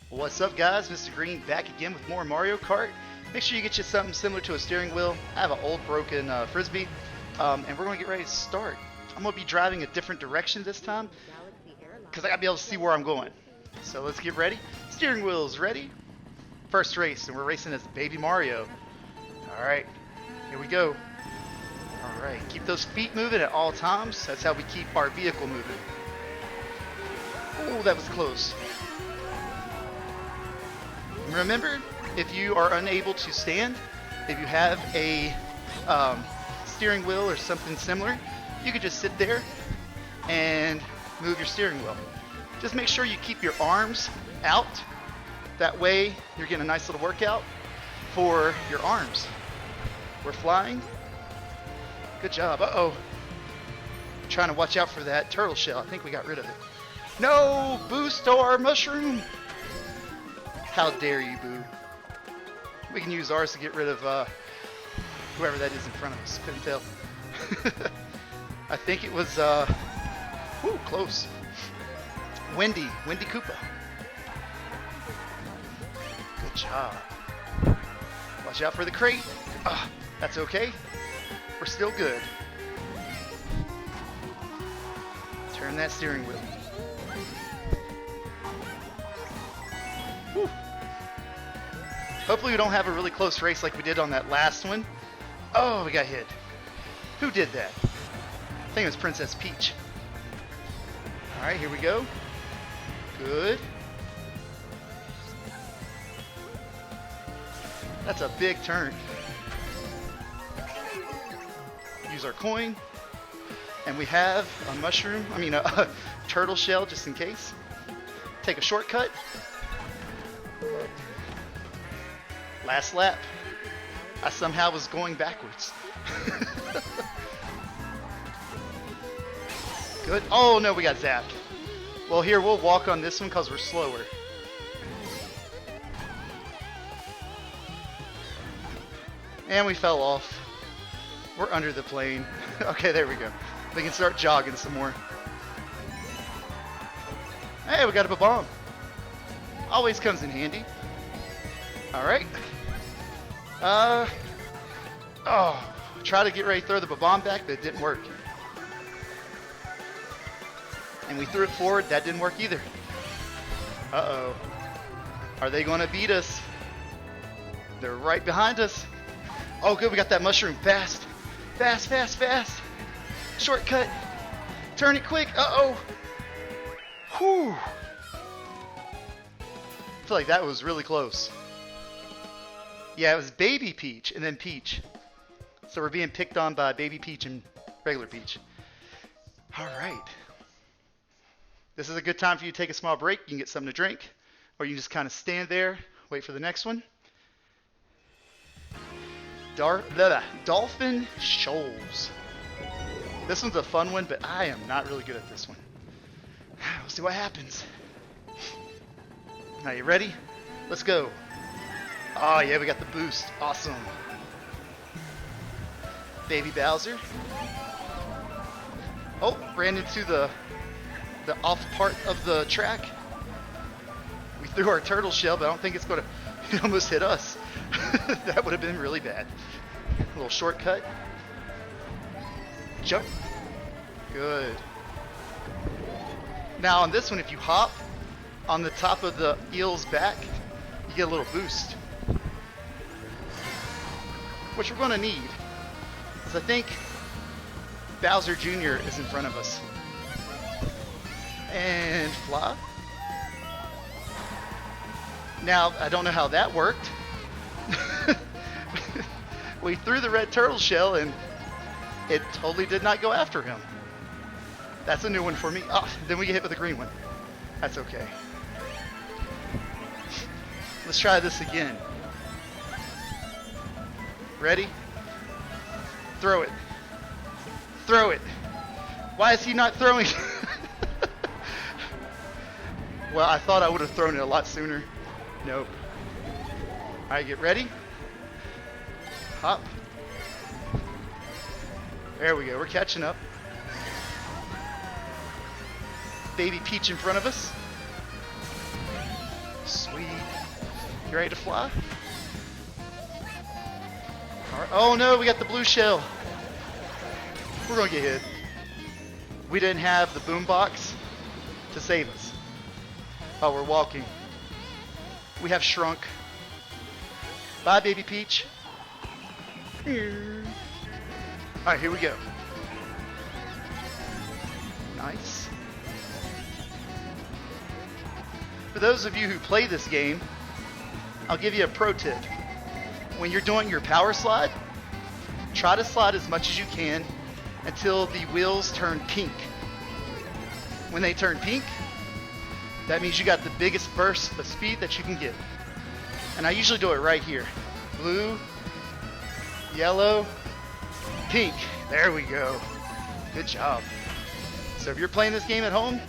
What's up, guys? Mr. Green back again with more Mario Kart. Make sure you get you something similar to a steering wheel. I have an old broken frisbee, and we're going to get ready to start. I'm going to be driving a different direction this time because I got to be able to see where I'm going. So let's get ready. Steering wheel's ready. First race, and we're racing as Baby Mario. Alright, here we go. Alright, keep those feet moving at all times. That's how we keep our vehicle moving. Oh, that was close. Remember, if you are unable to stand, if you have a steering wheel or something similar, you could just sit there and move your steering wheel. Just make sure you keep your arms out. That way, you're getting a nice little workout for your arms. We're flying. Good job. Uh-oh. Trying to watch out for that turtle shell. I think we got rid of it. No! Boost to our mushroom! How dare you, Boo. We can use ours to get rid of whoever that is in front of us. Couldn't tell. I think it was, whew, close. Wendy Koopa. Good job. Watch out for the crate. That's okay. We're still good. Turn that steering wheel. Whew. Hopefully we don't have a really close race like we did on that last one. Oh, we got hit. Who did that? I think it was Princess Peach. Alright, here we go. Good. That's a big turn. Use our coin. And we have a mushroom, a turtle shell just in case. Take a shortcut. Last lap. I somehow was going backwards. Good. Oh no, we got zapped. Well, here, we'll walk on this one because we're slower. And we fell off. We're under the plane. Okay, there we go. We can start jogging some more. Hey, we got up a bomb. Always comes in handy. Alright. Try to get ready to throw the bomb back, but it didn't work. And we threw it forward, that didn't work either. Uh-oh. Are they going to beat us? They're right behind us. Oh, good, we got that mushroom. Fast. Fast, fast, fast. Shortcut. Turn it quick. Uh-oh. Whew. I feel like that was really close. Yeah, it was Baby Peach and then Peach. So we're being picked on by Baby Peach and regular Peach. Alright. This is a good time for you to take a small break. You can get something to drink. Or you can just kind of stand there, wait for the next one. Dolphin Shoals. This one's a fun one, but I am not really good at this one. We'll see what happens. Are you ready? Let's go. Oh yeah, we got the boost. Awesome. Baby Bowser. Oh, ran into the off part of the track. We threw our turtle shell, but I don't think it's going to... It almost hit us. That would have been really bad. A little shortcut. Jump. Good. Now on this one, if you hop on the top of the eel's back, you get a little boost. Which we're going to need. Because I think Bowser Jr. is in front of us. And fly. Now, I don't know how that worked. We threw the red turtle shell and it totally did not go after him. That's a new one for me. Oh, then we get hit with a green one. That's okay. Let's try this again. Ready? Throw it. Throw it. Why is he not throwing? Well, I thought I would have thrown it a lot sooner. Nope. Alright, get ready. Hop. There we go. We're catching up. Baby Peach in front of us. Sweet. You ready to fly? All right. Oh no, we got the blue shell. We're gonna get hit. We didn't have the boom box to save us. Oh, we're walking. We have shrunk. Bye, baby Peach. Alright, here we go. Nice. For those of you who play this game, I'll give you a pro tip. When you're doing your power slide, try to slide as much as you can until the wheels turn pink. When they turn pink, that means you got the biggest burst of speed that you can get. And I usually do it right here. Blue, yellow, pink. There we go. Good job. So if you're playing this game at home,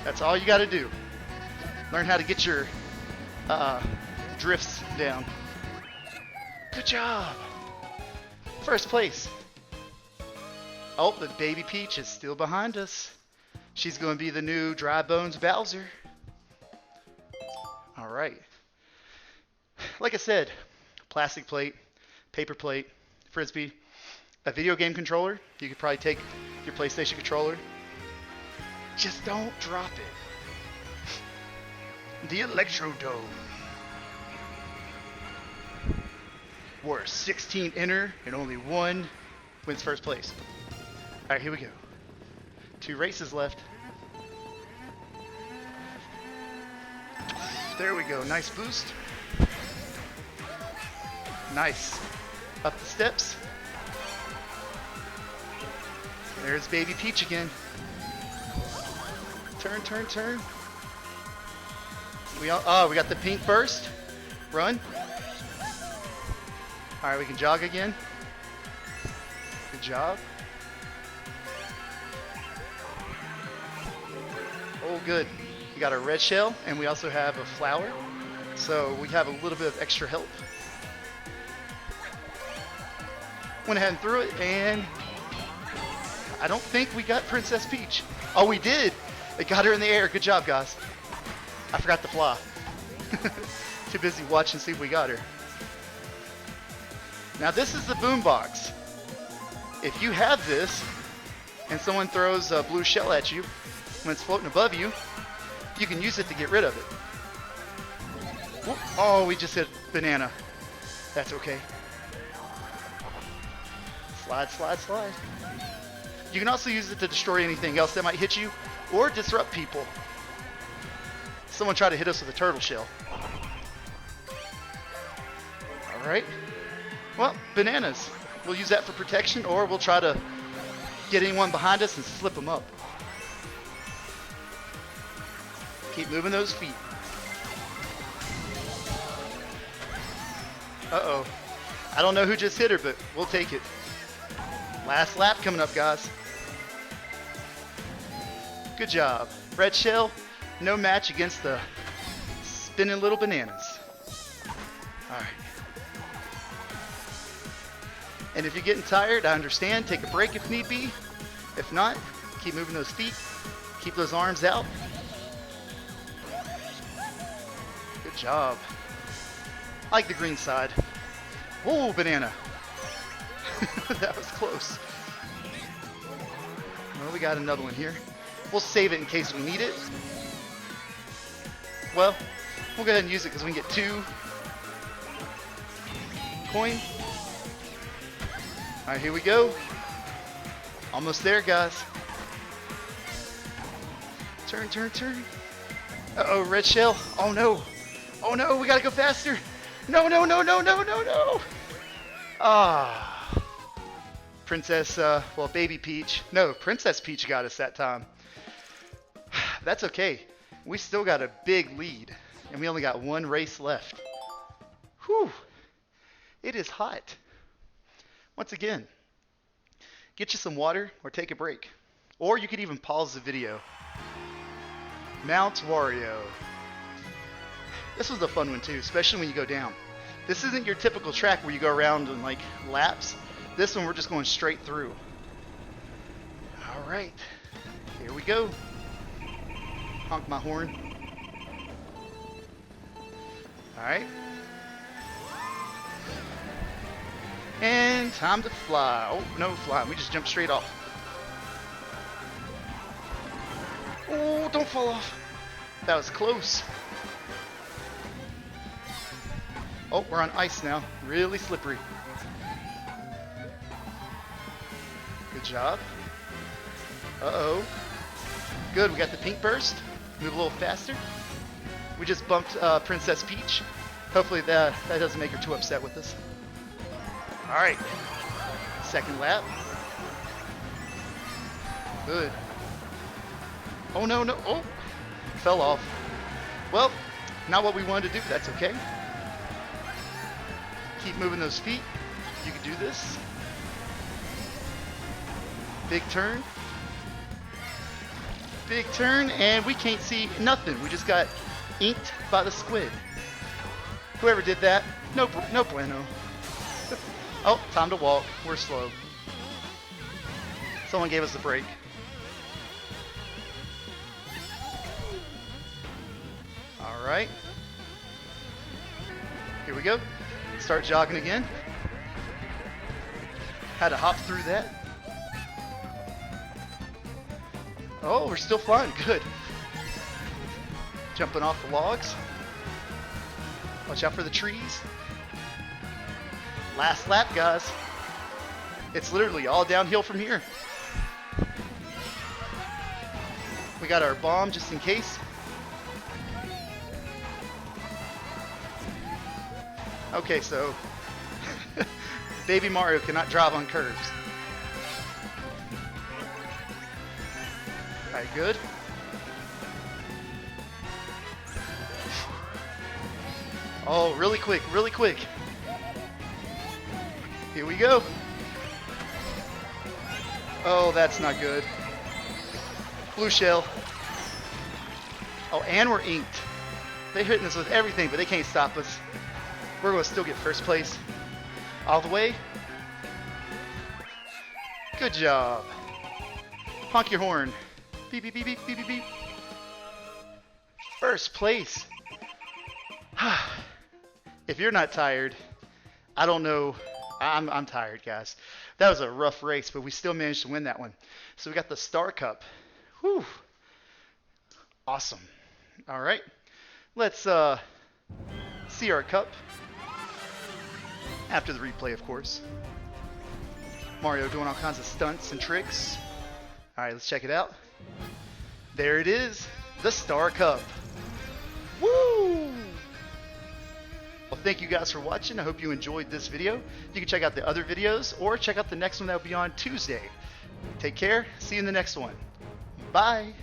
that's all you got to do. Learn how to get your drifts down. Good job. First place. Oh, but baby Peach is still behind us. She's going to be the new Dry Bones Bowser. All right. Like I said, plastic plate, paper plate, frisbee, a video game controller. You could probably take your PlayStation controller. Just don't drop it. The Electrodome. We're 16 enter and only one wins first place. All right, here we go. 2 races left. There we go. Nice boost. Nice. Up the steps. There's baby Peach again. Turn, turn, turn. We got the pink burst. Run. All right, we can jog again. Good job. Oh, good. We got a red shell, and we also have a flower. So we have a little bit of extra help. Went ahead and threw it, and I don't think we got Princess Peach. Oh, we did. It got her in the air. Good job, guys. I forgot to fly. Too busy watching to see if we got her. Now this is the boom box. If you have this and someone throws a blue shell at you when it's floating above you, you can use it to get rid of it. Whoop. Oh, we just hit banana. That's okay. Slide, slide, slide. You can also use it to destroy anything else that might hit you or disrupt people. Someone tried to hit us with a turtle shell. All right. Well, bananas. We'll use that for protection, or we'll try to get anyone behind us and slip them up. Keep moving those feet. Uh-oh. I don't know who just hit her, but we'll take it. Last lap coming up, guys. Good job. Red shell, no match against the spinning little bananas. All right. And if you're getting tired, I understand. Take a break if need be. If not, keep moving those feet. Keep those arms out. Good job. I like the green side. Whoa, banana. That was close. Well, we got another one here. We'll save it in case we need it. Well, we'll go ahead and use it because we can get 2 coin. All right, here we go. Almost there, guys. Turn, turn, turn. Uh-oh, red shell. Oh, no. Oh, no, we got to go faster. No, no, no, no, no, no, no. Ah. Princess, well, baby Peach. No, Princess Peach got us that time. That's okay. We still got a big lead, and we only got 1 race left. Whew. It is hot. Once again, get you some water or take a break. Or you could even pause the video. Mount Wario. This was a fun one too, especially when you go down. This isn't your typical track where you go around in like laps. This one we're just going straight through. All right, here we go. Honk my horn. All right. And time to fly. Oh, no fly. We just jumped straight off. Oh, don't fall off. That was close. Oh, we're on ice now. Really slippery. Good job. Uh-oh. Good, we got the pink burst. Move a little faster. We just bumped Princess Peach. Hopefully that doesn't make her too upset with us. Alright. Second lap. Good. Oh, no, no. Oh, fell off. Well, not what we wanted to do, but that's okay. Keep moving those feet. You can do this. Big turn. Big turn, and we can't see nothing. We just got inked by the squid. Whoever did that, no bueno. Oh, time to walk. We're slow. Someone gave us a break. All right. Here we go. Start jogging again. Had to hop through that. Oh, we're still flying. Good. Jumping off the logs. Watch out for the trees. Last lap, guys. It's literally all downhill from here. We got our bomb just in case. Okay, so Baby Mario cannot drive on curves. Alright, good. Oh, really quick, really quick. Here we go. Oh, that's not good. Blue shell. Oh, and we're inked. They're hitting us with everything, but they can't stop us. We're going to still get first place. All the way. Good job. Honk your horn. Beep, beep, beep, beep, beep, beep, beep. First place. If you're not tired, I don't know. I'm tired, guys. That was a rough race, but we still managed to win that one. So we got the Star Cup. Whew. Awesome. All right. Let's see our cup. After the replay, of course. Mario doing all kinds of stunts and tricks. All right, let's check it out. There it is, the Star Cup. Woo! Well, thank you guys for watching. I hope you enjoyed this video. You can check out the other videos or check out the next one that will be on Tuesday. Take care. See you in the next one. Bye.